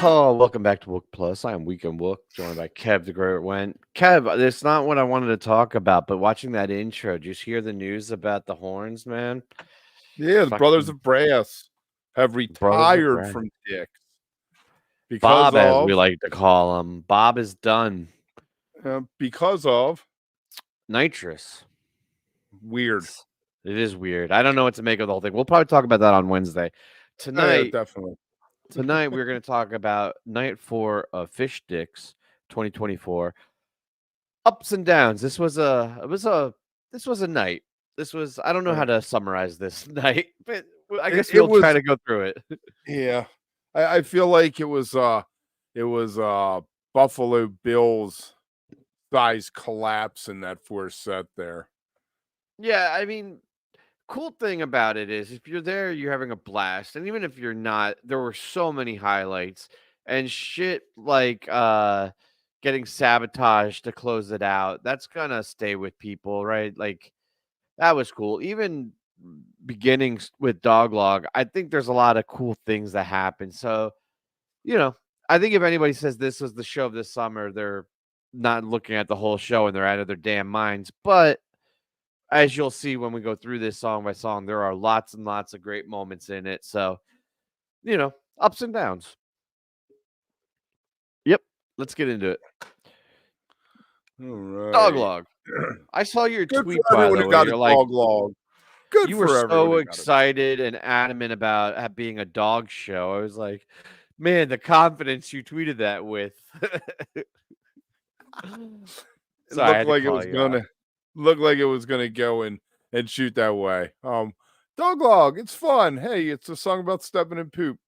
Oh, welcome back to Wook Plus. I am Weekend Wook, joined by Kev the Great Went. Kev, it's not what I wanted to talk about, but watching that intro, just hear the news about the horns, man. Yeah, the Brothers Fucking of Brass have brothers of retired Brad. from Dick because Bob, as we of like to call him. Bob is done. because of Nitrous. weird. It is weird. I don't know what to make of the whole thing. We'll probably talk about that on Wednesday. Yeah, Tonight, definitely. tonight we're going to talk about night 4 of Fish Dicks 2024. Ups and downs. This was a night. This was I don't know how Uh, to summarize this night, but I it, guess it we'll try was to go through it. yeah. I feel like it was Buffalo Bills size collapse in that first set there. Yeah, I mean, cool thing about it is if you're there, you're having a blast. And even if you're not, there were so many highlights and shit like getting sabotaged to close it out. That's gonna stay with people, right? Like that was cool. Even beginnings with Doglog, I think there's a lot of cool things that happen. So, you know, I think if anybody says this was the show of this summer, they're not looking at the whole show and they're out of their damn minds. But as you'll see when we go through this song by song, there are lots and lots of great moments in it. So, ups and downs. Yep. Let's get into it. All right. Doglog. I saw your Good tweet, for by everyone the who way. got a You're like, dog log. Good you were for everyone so who got it. excited and adamant about being a dog show. I was like, man, the confidence you tweeted that with. It Sorry, I looked had to like it call was you out. gonna go and shoot that way. Dog log, it's fun. Hey, it's a song about stepping in poop.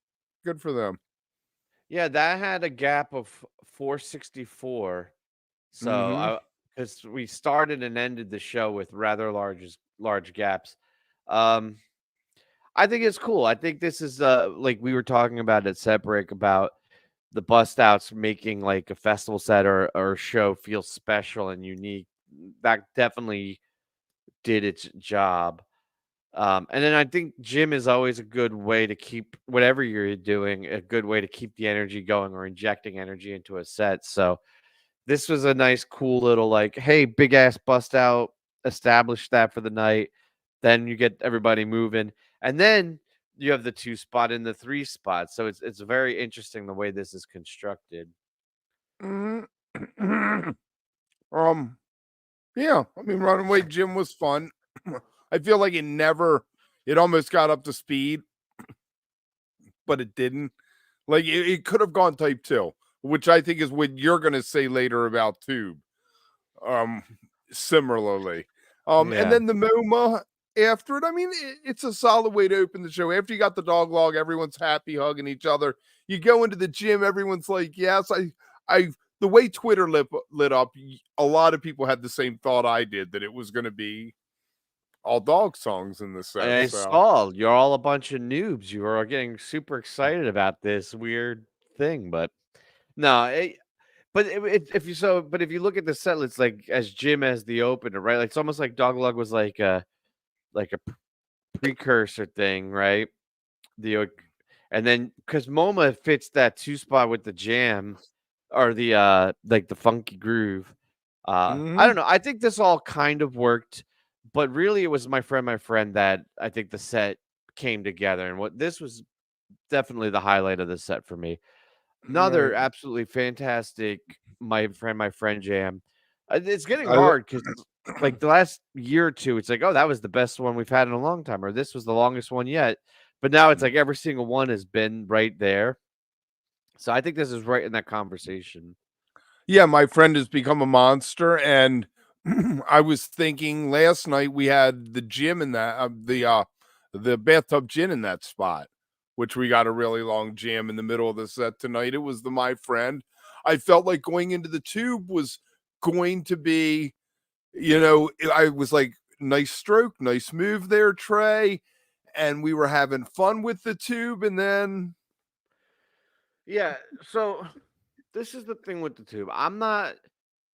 Good for them. Yeah, that had a gap of 464. So Mm-hmm. because we started and ended the show with rather large gaps. Um, I think it's cool. I think this is like we were talking about at Set Break about the bust outs making like a festival set or show feel special and unique. That definitely did its job. And then I think gym is always a good way to keep whatever you're doing, a good way to keep the energy going or injecting energy into a set. So this was a nice, cool little like, hey, big ass bust out, establish that for the night. Then you get everybody moving. And then you have the 2 spot and the 3 spot. So it's very interesting the way this is constructed. Mm-hmm. um, yeah. I mean, Runaway Jim was fun. I feel like it almost got up to speed, but it didn't. Like it could have gone type 2, which I think is what you're gonna say later about Tube. Um, Similarly. And Yeah. then the MoMA after it. I mean, it's a solid way to open the show. After you got the dog log, everyone's happy, hugging each other. You go into the gym, everyone's like, "Yes, I." The way Twitter lit up, a lot of people had the same thought I did that it was going to be all dog songs in the set. I So saw you're all a bunch of noobs. You are getting super excited about this weird thing, but no, but if you look at the set list, like as Jim as the opener, right? Like it's almost like Doglug was like a precursor thing, right? The and then because MoMA fits that 2 spot with the jam or the like the funky groove. I mhm. don't know. I think this all kind of worked, but really it was my friend that I think the set came together, and what this was definitely the highlight of the set for me. Another Right. absolutely fantastic my friend jam. It's getting I, hard because like the last year or two, it's like, oh, that was the best one we've had in a long time, or this was the longest one yet. But now it's like every single one has been right there. So I think this is right in that conversation. yeah, my friend has become a monster, and I was thinking last night we had the gym in that the bathtub gin in that spot, which we got a really long jam in the middle of the set tonight. It was the my friend. I felt like going into the tube was going to be, I was like, nice stroke, nice move there, Trey, and we were having fun with the tube, and then Yeah. So this is the thing with the tube. I'm not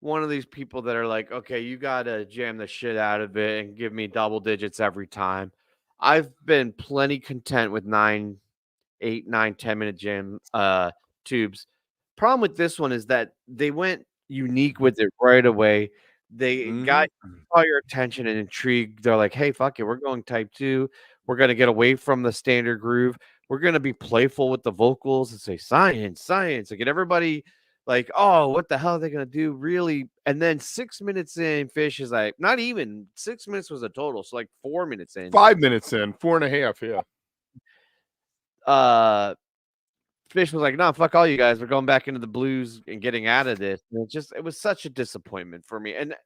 one of these people that are like, okay, you gotta jam the shit out of it and give me double digits every time. I've been plenty content with 9, 8, 9, 10 minute jam tubes. Problem with this one is that they went unique with it right away. They got all your attention and intrigue. They're like, hey, fuck it, we're going type 2. We're gonna get away from the standard groove. We're gonna be playful with the vocals and say science, science, and get everybody like, oh, what the hell are they gonna do? Really? And then 6 minutes in, PHiSH is like, not even 6 minutes was a total, so like 4 minutes in. 5 minutes in, 4.5, yeah. PHiSH was like, no, fuck all you guys. We're going back into the blues and getting out of this. And it was such a disappointment for me. And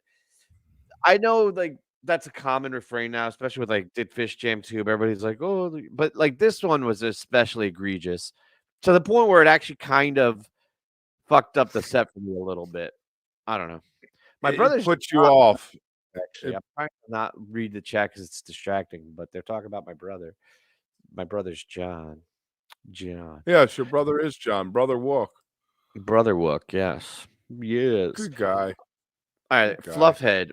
I know like that's a common refrain now, especially with like did PHiSH Jam Tube. Everybody's like, oh, but like this one was especially egregious to the point where it actually kind of fucked up the set for me a little bit. I don't know. My brother's puts you off. Actually, I'm trying to not read the chat because it's distracting, but they're talking about my brother. My brother's John. Yes, your brother is John. Brother Wook. Brother Wook, yes. Yes. Good guy. All right, Fluffhead.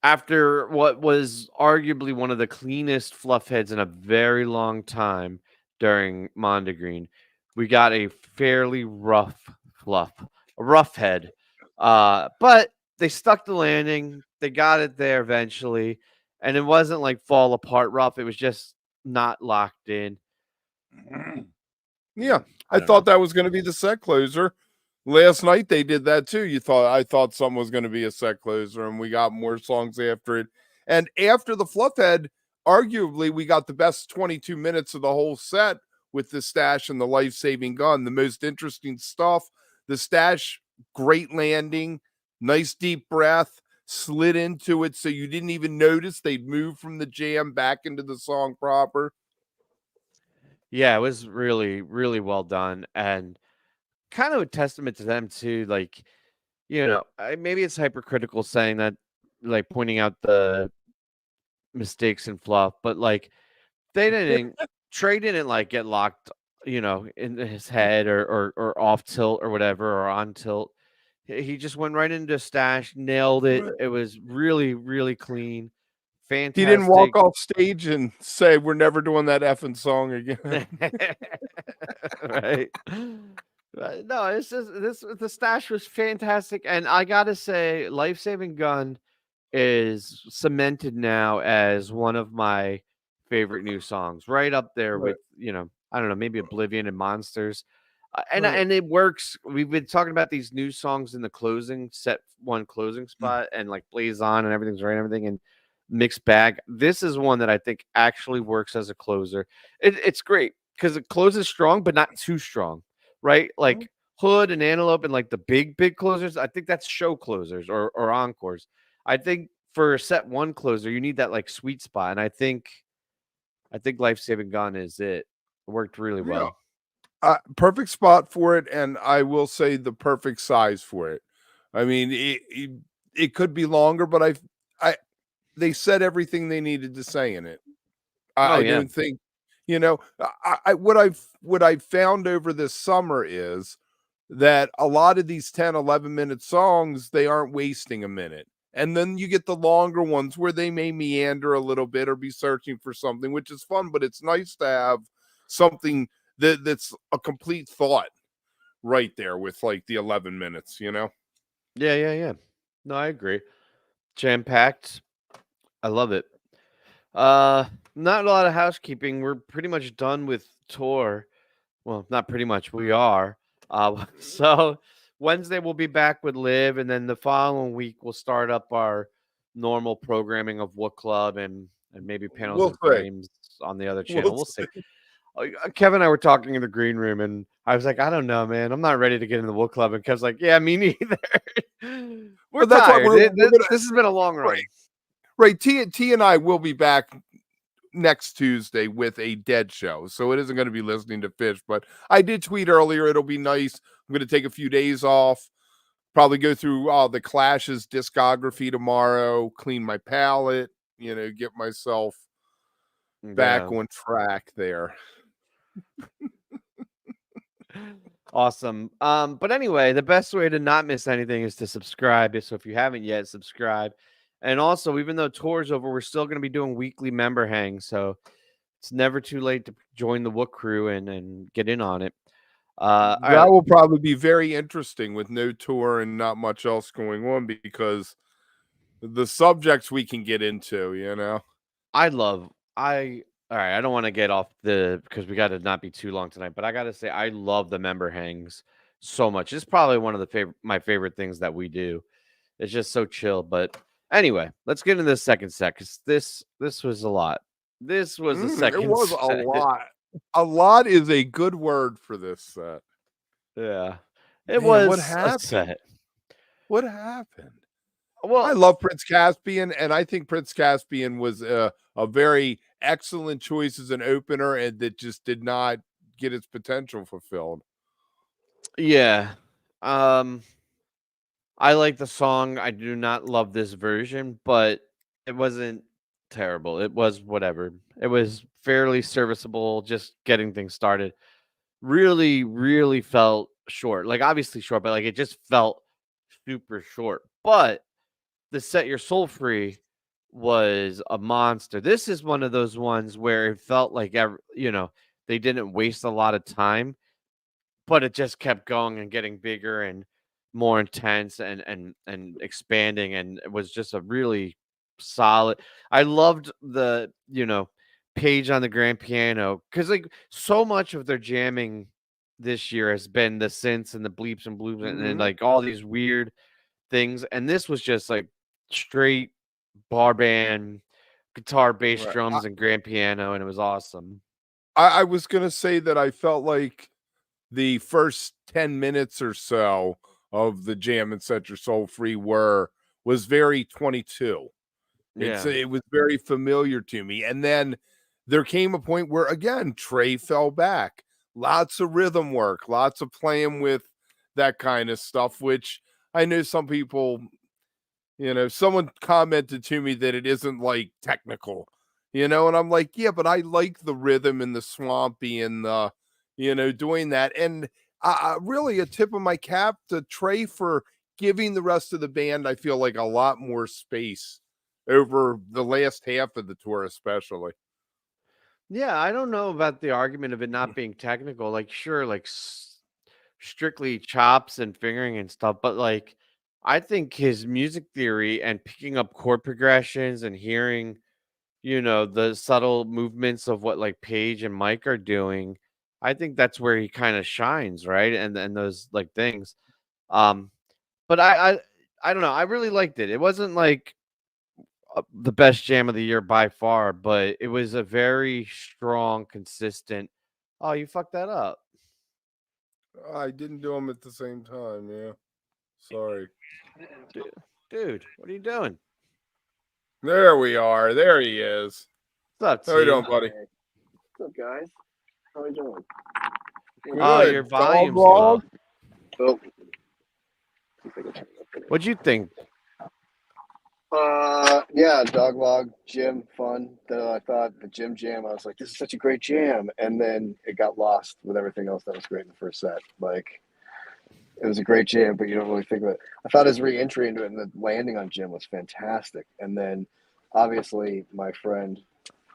After what was arguably one of the cleanest Fluffheads in a very long time during Mondegreen, we got a fairly rough head. But they stuck the landing. They got it there eventually. And it wasn't like fall apart rough. It was just not locked in. Yeah, I thought that was going to be the set closer. Last night they did that too. I thought something was going to be a set closer, and we got more songs after it. And after the Fluffhead, arguably we got the best 22 minutes of the whole set with the Stash and the Life-Saving Gun. The most interesting stuff. The Stash, great landing, nice deep breath, slid into it so you didn't even notice they'd moved from the jam back into the song proper. Yeah, it was really, really well done, and kind of a testament to them too. Like, maybe it's hypercritical saying that, like pointing out the mistakes in Fluff, but like Trey didn't like get locked, in his head or off tilt or whatever or on tilt. He just went right into Stash, nailed it. It was really, really clean. Fantastic. He didn't walk off stage and say, we're never doing that effing song again. Right. No, it's just the Stash was fantastic. And I gotta say, Life-Saving Gun is cemented now as one of my favorite new songs. Right up there with, I don't know, maybe Oblivion and Monsters. And it works. We've been talking about these new songs in the closing spot and like Blaze On and everything's right and everything and mixed bag. This is one that I think actually works as a closer. It's great because it closes strong, but not too strong, right? Like Hood and Antelope and like the big closers. I think that's show closers or encores. I think for a set one closer, you need that like sweet spot. And I think Life-Saving Gun is it. It worked really well. Perfect spot for it, and I will say the perfect size for it. I mean, it could be longer, but they said everything they needed to say in it. I don't think, what I've found over this summer is that a lot of these 10, 11-minute songs, they aren't wasting a minute. And then you get the longer ones where they may meander a little bit or be searching for something, which is fun, but it's nice to have something that's a complete thought right there with like the 11 minutes, Yeah. No, I agree. Jam-packed. I love it. Not a lot of housekeeping. We're pretty much done with tour. Well, not pretty much. We are. So Wednesday we'll be back with Liv, and then the following week we'll start up our normal programming of Wook Club and maybe panels and frames on the other channel. We'll see. Kevin and I were talking in the green room, and I was like, I don't know, man. I'm not ready to get in the Wook Club. And Kev's like, yeah, me neither. We're tired. This has been a long run. Right. T and I will be back next Tuesday with a dead show. So it isn't going to be listening to PHiSH, but I did tweet earlier. It'll be nice. I'm going to take a few days off, probably go through the Clash's discography tomorrow, clean my palette, get myself back on track there. Awesome. But anyway, the best way to not miss anything is to subscribe. So if you haven't yet, subscribe. And also, even though tour's over, we're still going to be doing weekly member hangs. So it's never too late to join the Wook crew and get in on it. All That right, will probably be very interesting with no tour and not much else going on because the subjects we can get into, you know. I all right. I don't want to get off the because we got to not be too long tonight, but I got to say I love the member hangs so much. It's probably one of the my favorite things that we do. It's just so chill. But anyway, let's get into the second set because this was a lot. This was the It second was a set. lot. A lot is a good word for this set. Yeah, it Man, what was a happened? set. What happened? I Well, love Prince Caspian, and I think Prince Caspian was a very excellent choice as an opener, and that just did not get its potential fulfilled. yeah. Um, I like the song. I do not love this version, but it wasn't terrible. It was whatever. It was fairly serviceable, just getting things started. Really, really felt short. Like obviously short, but like it just felt super short. But the Set Your Soul Free was a monster. This is one of those ones where it felt like they didn't waste a lot of time, but it just kept going and getting bigger and more intense and expanding, and it was just a really solid. I loved the page on the grand piano because like so much of their jamming this year has been the synths and the bleeps and bloops and Mhm. like all these weird things, and this was just like straight bar band guitar, bass, Right. drums, and grand piano, and it was awesome. I was gonna say that I felt like the first 10 minutes or so of the Jam and Set Your Soul Free was very 22. Yeah. It was very familiar to me, and then there came a point where, again, Trey fell back. Lots of rhythm work, lots of playing with that kind of stuff, which I know some people, someone commented to me that it isn't, like, technical, and I'm like, "Yeah, but I like the rhythm and the swampy and the, doing that," and, really a tip of my cap to Trey for giving the rest of the band, I feel like, a lot more space over the last half of the tour especially. Yeah, I don't know about the argument of it not being technical. Like, sure, like strictly chops and fingering and stuff, but like, I think his music theory and picking up chord progressions and hearing, the subtle movements of what like Paige and Mike are doing, I think that's where he kind of shines, right? And those like things. Um, but I don't know. I really liked it. It wasn't like the best jam of the year by far, but it was a very strong, consistent. Oh, you fucked that up. I didn't do them at the same time, yeah. Sorry. Dude, dude, what are you doing? There we are. There he is. What's up, How you T? doing, buddy? What's up, guys? How we doing? Oh, your Good. Dog volume's log? low. Oh, What'd you think? yeah, dog log, gym, fun. I thought the gym jam, I was like, this is such a great jam. And then it got lost with everything else that was great in the first set. Like, it was a great jam, but you don't really think of it. I thought his re-entry into it and the landing on Jim was fantastic. And then, obviously, my friend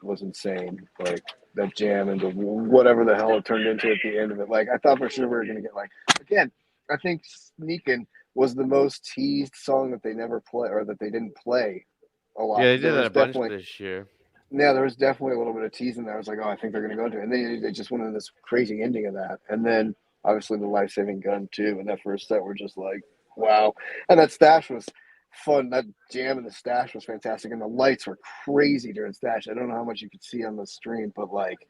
was insane. Like, that jam and the whatever the hell it turned into at the end of it. Like, I thought for sure we were going to get, like, again, I think Sneakin' was the most teased song that they never play or that they didn't play a Yeah, lot. they Because did there that was a bunch definitely, this year. yeah, there was definitely a little bit of teasing there. I was like, oh, I think they're going to go into it. And then they just went into this crazy ending of that. And then obviously the life saving gun, too. And that first set, we're just like, wow. And that stash was fun. That jam in the stash was fantastic. And the lights were crazy during stash. I don't know how much you could see on the stream, but like,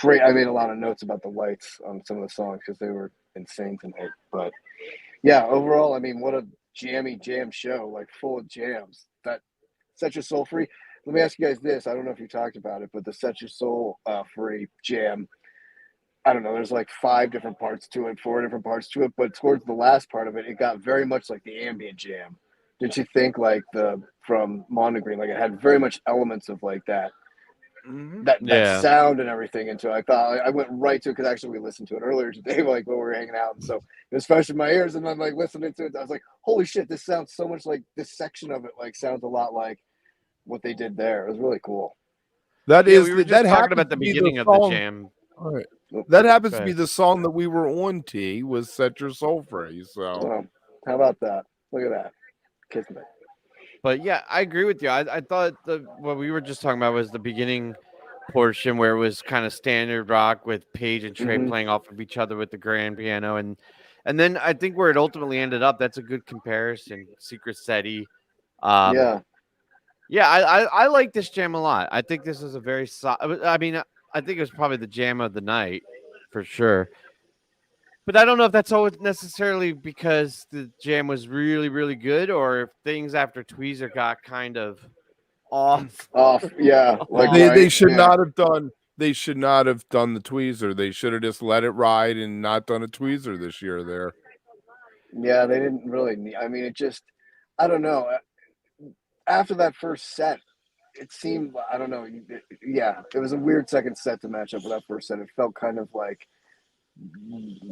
I made a lot of notes about the lights on some of the songs because they were insane tonight. But yeah, overall, I mean, what a jammy jam show, like full of jams. That Set Your Soul Free. Let me ask you guys this. I don't know if you talked about it, but the Set Your Soul Free jam, I don't know, there's like 5 different parts to it, 4 different parts to it, but towards the last part of it, it got very much like the ambient jam. Didn't you think like the from Mondegreen, like it had very much elements of like that Mm-hmm. that Yeah. sound and everything into it. I thought I went right to it because actually we listened to it earlier today, like when we were hanging out, and so it was fresh in my ears. And then like listening to it, I was like, "Holy shit! This sounds so much like this section of it. Like sounds a lot like what they did there. It was really cool." That Yeah, is we were that just talking happens about the to be the beginning of the song. jam. All right. That happens to Okay. be the song that we were on, T, was Set Your Soul Free. So How about that? Look at that. Kiss me. But yeah, I agree with you. I thought what we were just talking about was the beginning portion where it was kind of standard rock with Paige and Trey Mhm. playing off of each other with the grand piano, and then I think where it ultimately ended up, that's a good comparison. Secret SETI. Yeah. Yeah, I like this jam a lot. I think this is a very I mean, I think it was probably the jam of the night for sure. But I don't know if that's always necessarily because the jam was really, really good, or if things after Tweezer got kind of off. Off. Yeah. Like off. they right. should Yeah. not have done. They should not have done the tweezer. They should have just let it ride and not done a tweezer this year. There. Yeah. They didn't really need. I mean, it just. I don't know. After that first set, it seemed. I don't know. Yeah, it was a weird second set to match up with that first set. It felt kind of like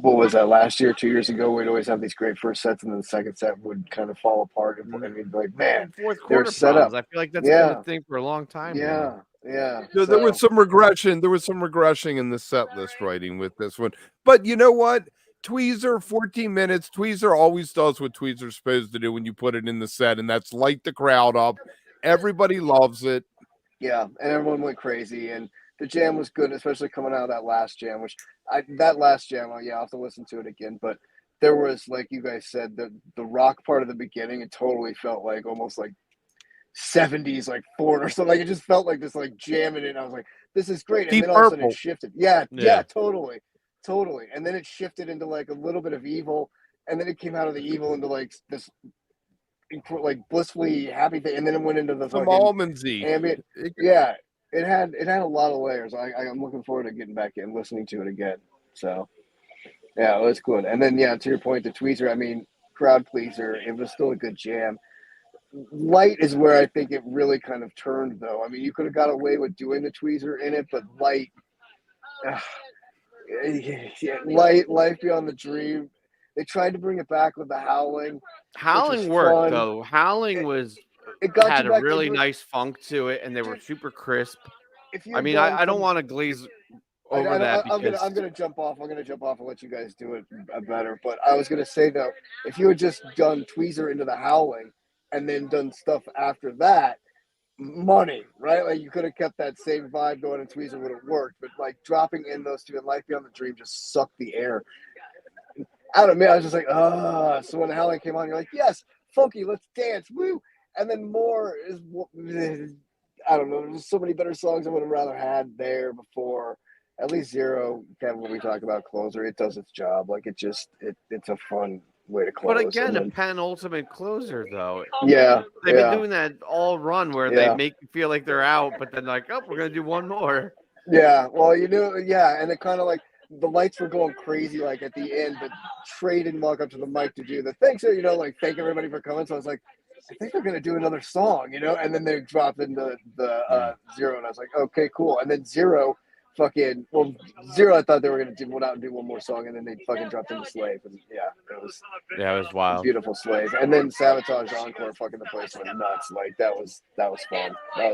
what was that last year, 2 years ago? We'd always have these great first sets, and then the second set would kind of fall apart. And we'd be like, man, Fourth they're quarter set up. problems. I feel like that's been a Yeah, thing for a long time now. yeah. There was some regression. There was some regression in the set list writing with this one. But you know what? Tweezer, 14 minutes. Tweezer always does what Tweezer's supposed to do when you put it in the set, and that's light the crowd up. Everybody loves it. Yeah, and everyone went crazy, and the jam was good, especially coming out of that last jam. That last jam, I'll have to listen to it again. But there was, like you guys said, the rock part of the beginning. It totally felt like almost like 70s, like Ford or something. Like it just felt like this, like jamming it. And I was like, this is great. And Deep then all of a sudden it Purple. shifted. Yeah, Yeah. totally. And then it shifted into like a little bit of evil, and then it came out of the evil into like this like blissfully happy thing, and then it went into the Some fucking almondsy. ambient. Yeah, it had a lot of layers. I'm looking forward to getting back and listening to it again. So yeah, it was good. And then to your point, the tweezer. I mean, crowd pleaser. It was still a good jam. Light is where I think it really kind of turned, though. I mean, you could have got away with doing the tweezer in it, but Light, Life Beyond the Dream. They tried to bring it back with the Howling. Howling worked fun. though. Howling It got had you a back really into it. nice funk to it, and they were Dude, super crisp. If you I had mean, gone I don't from- want to glaze over that because I'm gonna jump off. I'm gonna jump off and let you guys do it better. But I was gonna say though, if you had just done Tweezer into the Howling and then done stuff after that, money, right? Like you could have kept that same vibe going, and Tweezer would have worked. But like dropping in those two and Life Beyond the Dream just sucked the air out of me. I was just like, So when the Howling came on, you're like, yes, funky, let's dance, woo. And then more is, I don't know. There's so many better songs I would have rather had there before. At least Zero, Kevin, when we talk about Closer, it does its job. Like it's a fun way to close. But again, then, a penultimate closer though. yeah, They've been doing that all run where they Yeah. make you feel like they're out, but then like, oh, we're gonna do one more. Yeah, well, and it kind of like the lights were going crazy like at the end, but Trey didn't walk up to the mic to do the thanks, like thank everybody for coming. So I was like, I think they're gonna do another song, and then they dropped into the Zero, and I was like, okay, cool. And then Zero, Zero, I thought they were gonna went out and do one more song, and then they fucking dropped into Slave, and it was wild. beautiful Slave, and then Sabotage Encore, fucking the place went nuts. Like that was fun. That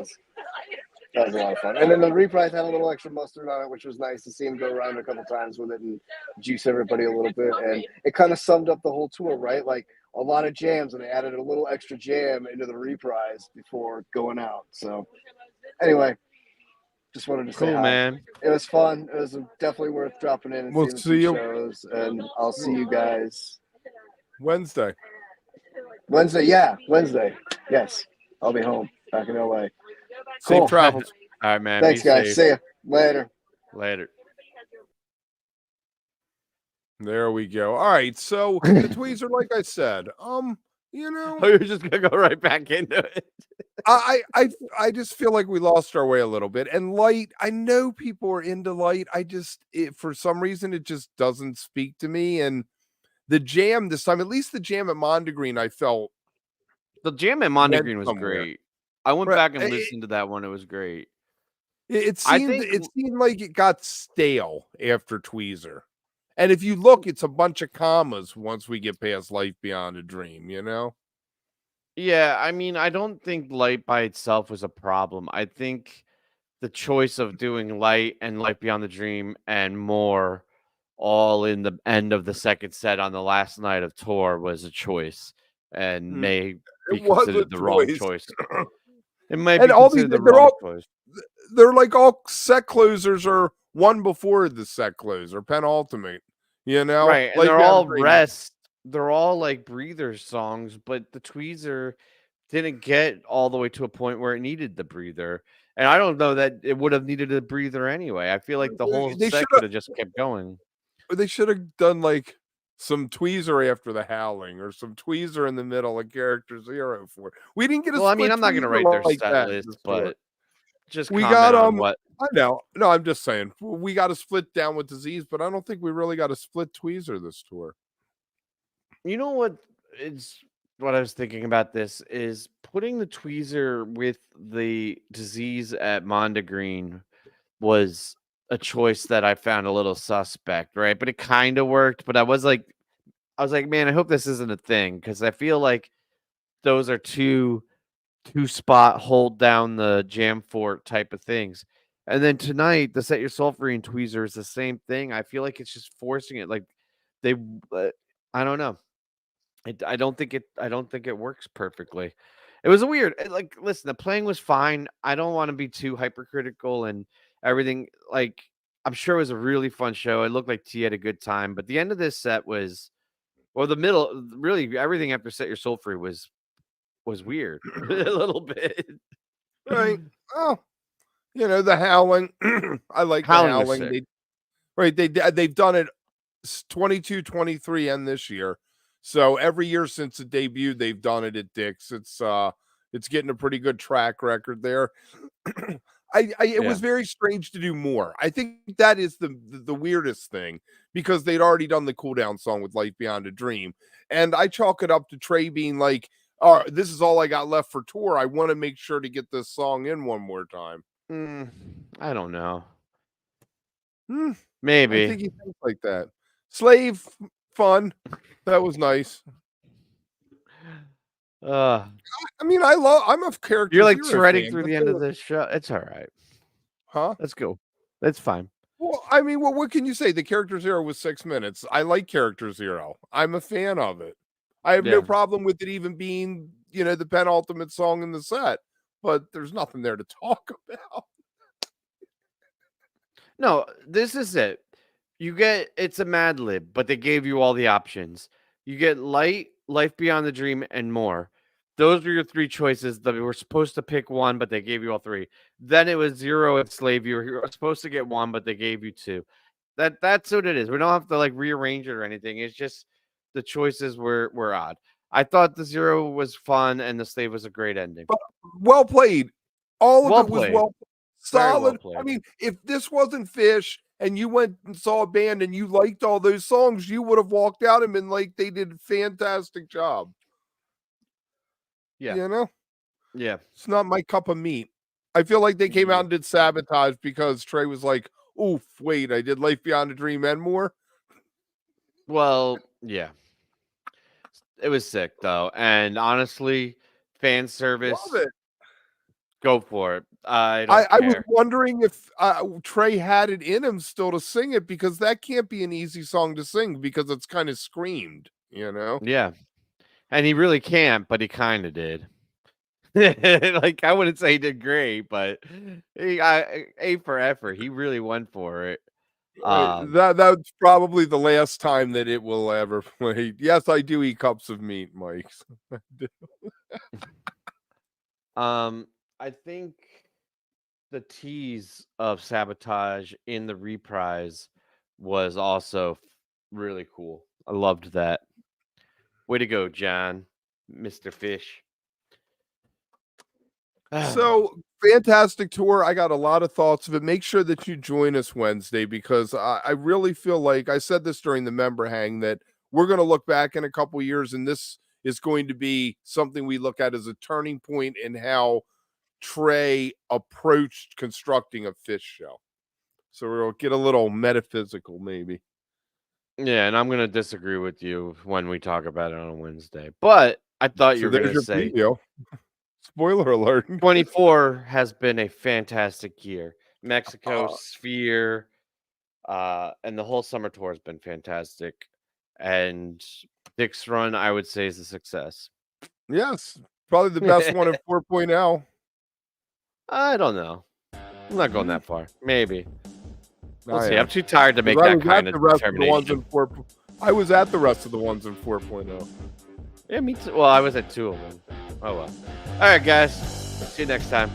was a lot of fun. And then the reprise had a little extra mustard on it, which was nice to see him go around a couple times with it and juice everybody a little bit. And it kind of summed up the whole tour, right? Like a lot of jams, and they added a little extra jam into the reprise before going out. So anyway, just wanted to say Cool, hi. man. It was fun. It was definitely worth dropping in and We'll seeing see the you shows. And I'll see you guys Wednesday. Wednesday. Yeah, Wednesday. Yes, I'll be home back in LA. Cool. Safe travels. All right, man. Thanks, Be guys. safe. See ya later. Later. There we go. All right. So the tweezer, like I said, Oh, you're just gonna go right back into it. I just feel like we lost our way a little bit. And Light, I know people are into Light. For some reason, it just doesn't speak to me. And the jam this time, at least the jam at Mondegreen, I felt The jam at Mondegreen was somewhere. great. I went Right. back and listened to that one. It was great. It I seemed think- it seemed like it got stale after Tweezer. And if you look, it's a bunch of commas once we get past Life Beyond a Dream, Yeah, I mean, I don't think Light by itself was a problem. I think the choice of doing Light and Life Beyond the Dream and More all in the end of the second set on the last night of tour was a choice and Mm, may it be was a considered the wrong choice. choice. It might And be all these, considered the wrong choice. they're like all set closers are one before the set closer, penultimate. You know, Right, and like they're Beyond the all Dream. they're all like breather songs, but the tweezer didn't get all the way to a point where it needed the breather. And I don't know that it would have needed a breather anyway. I feel like the whole They should set could have just kept going. have done like some tweezer after the howling or some tweezer in the middle of character zero for it. We didn't get a Well, I mean, split I'm not gonna tweezer write their like set that in list, this tour. but just We comment got on what. I know. No, I'm just saying we got a split down with disease, but I don't think we really got a split tweezer this tour. You know what is what I was thinking about this is putting the tweezer with the disease at Mondegreen was a choice that I found a little suspect, right? But it kind of worked. But I was like, man, I hope this isn't a thing because I feel like those are two spot hold down the jam fort type of things. And then tonight, the Set Your Soul Free and tweezer is the same thing. I feel like it's just forcing it. Like they, I don't know. I don't think it. I don't think it works perfectly. It was a weird. Like, listen, the playing was fine. I don't want to be too hypercritical and everything. Like, I'm sure it was a really fun show. It looked like T had a good time, but the end of this set was, or the middle, really everything after Set Your Soul Free was weird a little bit. Right. Oh, the howling. I like the Howling was howling. sick. They've done it 22, 23, and this year. So every year since it debuted, they've done it at Dick's. It's getting a pretty good track record there. It was very strange to do more. I think that is the weirdest thing because they'd already done the cool down song with Life Beyond a Dream. And I chalk it up to Trey being like, oh, this is all I got left for tour. I want to make sure to get this song in one more time. I don't know. I Maybe. think he thinks like that. Slave, fun. That was nice. I mean, I'm a character. You're like zero threading fan, through but the end of this show. It's all right. huh? Let's go. That's fine. Well, I mean, what can you say? The character zero was 6 minutes. I like character zero. I'm a fan of it. I have no Yeah. problem with it even being, the penultimate song in the set, but there's nothing there to talk about. No, this is it. It's a Mad Lib, but they gave you all the options. You get Light, Life Beyond the Dream, and More. Those were your three choices. That we were supposed to pick one, but they gave you all three. Then it was Zero and Slave. You were supposed to get one, but they gave you two. That's what it is. We don't have to like rearrange it or anything. It's just the choices were odd. I thought the Zero was fun and the Slave was a great ending. But well played. All of Well it was played. solid. Very well played. I mean, if this wasn't PHiSH and you went and saw a band and you liked all those songs, you would have walked out and been like, they did a fantastic job. Yeah. Yeah. It's not my cup of meat. I feel like they came out and did Sabotage because Trey was like, oof, wait, I did Life Beyond a Dream and More. Well, yeah. It was sick though. And honestly, fan service, Love it. go for it. I was wondering if Trey had it in him still to sing it because that can't be an easy song to sing because it's kind of screamed, Yeah. And he really can't, but he kind of did. Like, I wouldn't say he did great, but A for effort. He really went for it. That's probably the last time that it will ever play. Yes, I do eat cups of meat, Mike. I think the tease of Sabotage in the reprise was also really cool. I loved that. Way to go, John, Mr. Fish. So fantastic tour. I got a lot of thoughts of it. Make sure that you join us Wednesday because I really feel like I said this during the member hang that we're going to look back in a couple years and this is going to be something we look at as a turning point in how Trey approached constructing a PHiSH show. So we'll get a little metaphysical, maybe. Yeah, and I'm going to disagree with you when we talk about it on Wednesday. But I thought you were going to say, preview. Spoiler alert. 24 has been a fantastic year. Mexico, Sphere, and the whole summer tour has been fantastic. And Dick's Run, I would say, is a success. Yes, probably the best one in 4.0. I don't know. I'm not going that far. Maybe. We'll see. am. I'm too tired to make I that was kind at of the rest of the ones determination. in 4. I was at the rest of the ones in 4.0. Yeah, me too. Well, I was at 2 of them. Oh, well. All right, guys. See you next time.